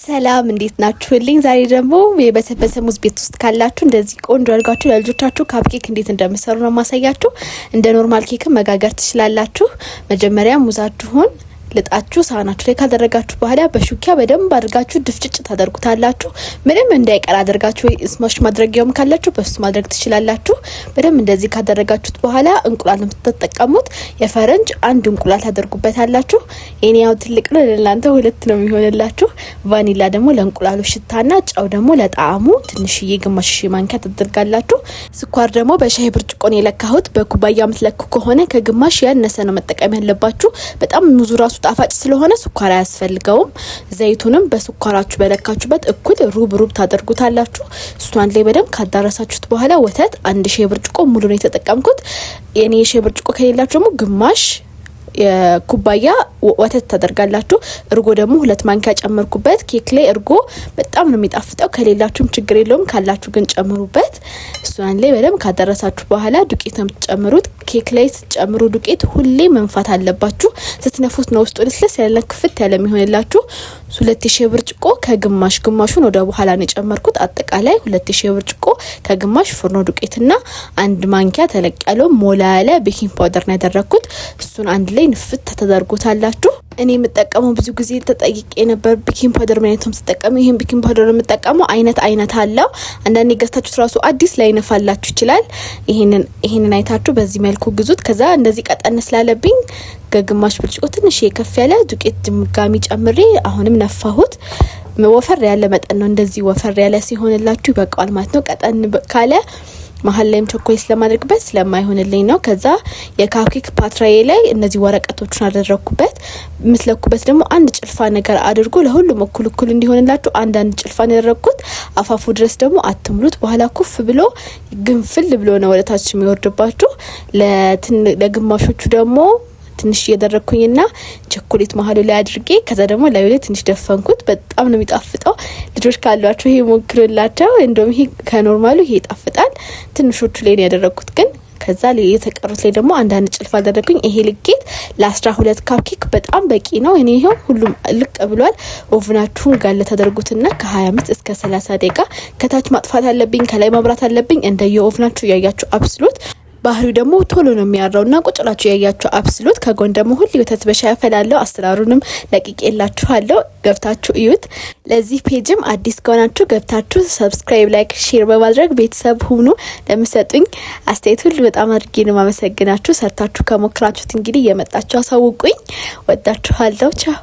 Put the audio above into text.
ሰላም እንዴት ናችሁልኝ? ዛሬ ደግሞ የበሰበሰ ሙዝ ቤት ውስጥ ካላችሁ እንደዚህ ቆንጆ አድርጋችሁ ለልጆቻችሁ ካፕኬክ እንዴት እንደምትሰሩ ነው ማሳያችሁ። እንደ ኖርማል ኬክ መጋገር ትችላላችሁ። መጀመሪያ ሙዛችሁን ልጣችሁ ሳህናችሁ ላይ ካደረጋችሁ በኋላ በሹኪያ በደንብ አድርጋችሁ ድፍጭጭ ታደርጉታላችሁ። ምንም እንዳይቀር አድርጋችሁ ስማሽ ማድረጊያውም ካላችሁ በሱ ማድረግ ትችላላችሁ። በደንብ እንደዚህ ካደረጋችሁት በኋላ እንቁላል የምትጠቀሙት የፈረንጅ አንድ እንቁላል ታደርጉበታላችሁ። እኔ ያው ትልቅ ነው ለእናንተ ሁለት ነው የሚሆንላችሁ። ቫኒላ ደግሞ ለእንቁላሉ ሽታና ጨው ደግሞ ለጣዕሙ ትንሽዬ ግማሽ ማንኪያ ታደርጋላችሁ። ስኳር ደግሞ በሻይ ብርጭቆ ነው የለካሁት። በኩባያ የምትለኩ ከሆነ ከግማሽ ያነሰ ነው መጠቀም ያለባችሁ። በጣም ሙዙ ራሱ ጣፋጭ ስለሆነ ስኳር አያስፈልገውም። ዘይቱንም በስኳራችሁ በለካችሁበት እኩል ሩብ ታደርጉታላችሁ። እሷን ላይ በደንብ ካዳረሳችሁት በኋላ ወተት 1 ሻይ ብርጭቆ ሙሉ ነው የተጠቀምኩት። የኔ ሻይ ብርጭቆ ከሌላችሁ ደግሞ ግማሽ የኩባያ ወተት ታደርጋላችሁ። እርጎ ደግሞ 2 ማንኪያ ጨመርኩበት። ኬክ ላይ እርጎ በጣም ነው የሚጣፍጠው። ከሌላችሁም ችግር የለውም፣ ካላችሁ ግን ጨምሩበት። እሷን ላይ በደንብ ካደረሳችሁ በኋላ ዱቄት ነው የምትጨምሩት። ኬክ ላይ ስትጨምሩ ዱቄት ሁሌ መንፋት አለባችሁ። ስትነፉት ነው ውስጡ ልስልስ ያለ ክፍት ያለ የሚሆንላችሁ። 2 ሻይ ብርጭቆ ግማሹን ወደ በኋላ ነው የጨመርኩት። አጠቃላይ 2 ሻይ ብርጭቆ ከግማሽ ፍርኖ ዱቄትና 1 ማንኪያ ተለቅ ያለው ሞላ ያለ ቤኪንግ ፓውደር ነው ያደረኩት። እሱን አንድ ላይ ንፍት ተደርጎታላችሁ። እኔ የምጠቀመው ብዙ ጊዜ ተጠይቄ ነበር ቤኪንግ ፓውደር ምንነቱም ተጠቀሙ። ይሄን ቤኪንግ ፓውደር የምጠቀመው አይነት አለው። አንዳንዴ ገዝታችሁ ራሱ አዲስ ላይ ነፋላችሁ ይችላል። ይሄንን አይታችሁ በዚህ መልኩ ግዙት። ከዛ እንደዚህ ቀጠን ስላለብኝ ከግማሽ ብርጭቆ ትንሽ የከፍ ያለ ዱቄት ድጋሚ ጨምሬ አሁንም ነፋሁት። ወፈር ያለ መጠን ነው። እንደዚህ ወፈር ያለ ሲሆንላችሁ ይበቃዋል ማለት ነው። ቀጠን ካለ መሀል ላይም ቾኮሌት ስለማድረግበት ስለማይሆንልኝ ነው። ከዛ የካፕኬክ ፓትራዬ ላይ እነዚህ ወረቀቶችን አደረኩበት። ምስለኩበት ደግሞ 1 ጭልፋ ነገር አድርጎ ለሁሉም እኩል እንዲሆንላችሁ አንድ ጭልፋ ያደረኩት። አፋፉ ድረስ ደግሞ አትምሉት። በኋላ ኩፍ ብሎ ግንፍል ብሎ ነው ወደታች የሚወርድባችሁ። ለግማሾቹ ደግሞ ትንሽ እያደረኩኝና ቸኮሌት መሀሉ ላይ አድርጌ ከዛ ደግሞ ላይ ትንሽ ደፈንኩት። በጣም ነው የሚጣፍጠው። ልጆች ካሏችሁ ይሄ ሞክሩላቸው። እንደውም ይሄ ከኖርማሉ ይሄ ይጣፍጣል። ትንሾቹ ላይ ነው ያደረኩት ግን ከዛ ላይ የተቀሩት ላይ ደግሞ አንድ ጭልፋ አደረኩኝ። ይሄ ልኬት ለ12 ካፕኬክ በጣም በቂ ነው። እኔ ይሄው ሁሉም ልቅ ብሏል። ኦቭናችሁን ጋር ተደርጉትና ከ25 እስከ 30 ደቂቃ ከታች ማጥፋት አለብኝ፣ ከላይ ማብራት አለብኝ። እንደየ ኦቭናችሁ ያያችሁ አብስሉት። ባህሪው ደግሞ ቶሎ ነው የሚያራውና ቁጭላችሁ ያያችሁ አብስሉት። ከጎን ደግሞ ሁሉ ወተት በሻይ አፈላለው። አሰራሩንም ለቅቄላችኋለሁ፣ ገብታችሁ እዩት። ለዚህ ፔጅም አዲስ ከሆናችሁ ገብታችሁ ሰብስክራይብ፣ ላይክ፣ ሼር በማድረግ ቤተሰብ ሁኑ። ለምሰጡኝ አስተያየት ሁሉ በጣም አድርጌ ነው ማመሰግናችሁ። ሰርታችሁ ከሞክራችሁት እንግዲህ የመጣችሁ አሳውቁኝ። ወዳችኋለሁ። ቻው